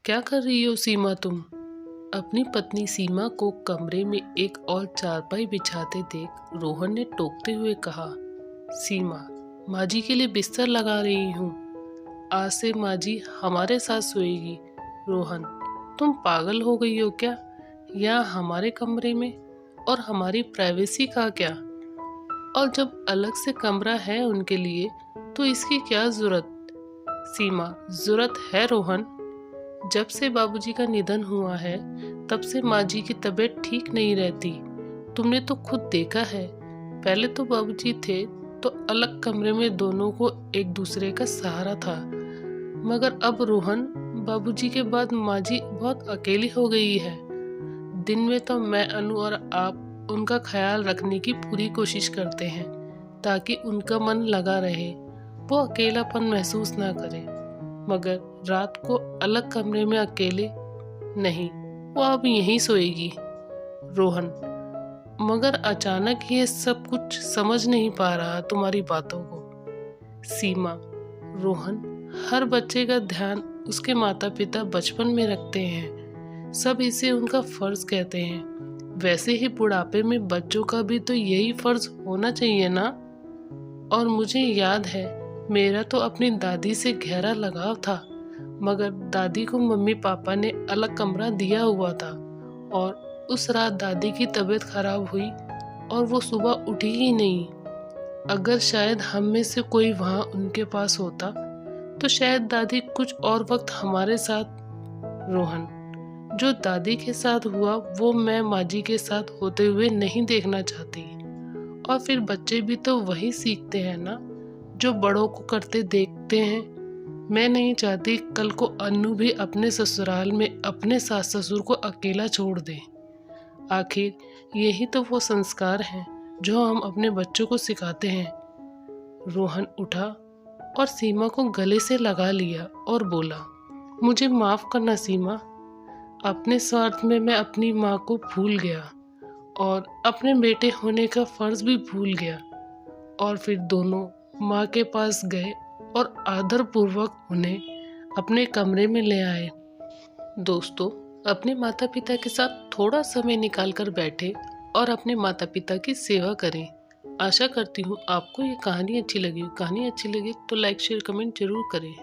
क्या कर रही हो सीमा तुम? अपनी पत्नी सीमा को कमरे में एक और चारपाई बिछाते देख रोहन ने टोकते हुए कहा, सीमा, माँ जी के लिए बिस्तर लगा रही हूँ। आज से माँ जी हमारे साथ सोएगी। रोहन, तुम पागल हो गई हो क्या? यहाँ हमारे कमरे में, और हमारी प्राइवेसी का क्या? और जब अलग से कमरा है उनके लिए तो इसकी क्या जरूरत? सीमा, जरूरत है रोहन। जब से बाबूजी का निधन हुआ है तब से माँ जी की तबीयत ठीक नहीं रहती। तुमने तो खुद देखा है। पहले तो बाबूजी थे तो अलग कमरे में दोनों को एक दूसरे का सहारा था, मगर अब रोहन, बाबूजी के बाद माँ जी बहुत अकेली हो गई है। दिन में तो मैं, अनु और आप उनका ख्याल रखने की पूरी कोशिश करते हैं ताकि उनका मन लगा रहे, वो अकेलापन महसूस ना करे। मगर रात को अलग कमरे में अकेले नहीं, वो अब यहीं सोएगी। रोहन, मगर अचानक ये सब कुछ समझ नहीं पा रहा तुम्हारी बातों को। सीमा, रोहन, हर बच्चे का ध्यान उसके माता पिता बचपन में रखते हैं, सब इसे उनका फर्ज कहते हैं। वैसे ही बुढ़ापे में बच्चों का भी तो यही फर्ज होना चाहिए ना। और मुझे याद है, मेरा तो अपनी दादी से गहरा लगाव था, मगर दादी को मम्मी पापा ने अलग कमरा दिया हुआ था और उस रात दादी की तबीयत खराब हुई और वो सुबह उठी ही नहीं। अगर शायद हम में से कोई वहाँ उनके पास होता तो शायद दादी कुछ और वक्त हमारे साथ। रोहन, जो दादी के साथ हुआ वो मैं माँ जी के साथ होते हुए नहीं देखना चाहती। और फिर बच्चे भी तो वही सीखते हैं ना जो बड़ों को करते देखते हैं। मैं नहीं चाहती कल को अन्नू भी अपने ससुराल में अपने सास ससुर को अकेला छोड़ दे। आखिर यही तो वो संस्कार हैं जो हम अपने बच्चों को सिखाते हैं। रोहन उठा और सीमा को गले से लगा लिया और बोला, मुझे माफ करना सीमा, अपने स्वार्थ में मैं अपनी माँ को भूल गया और अपने बेटे होने का फर्ज भी भूल गया। और फिर दोनों माँ के पास गए और आदर पूर्वक उन्हें अपने कमरे में ले आए। दोस्तों, अपने माता पिता के साथ थोड़ा समय निकाल कर बैठे और अपने माता पिता की सेवा करें। आशा करती हूँ आपको ये कहानी अच्छी लगी। कहानी अच्छी लगी तो लाइक शेयर कमेंट जरूर करें।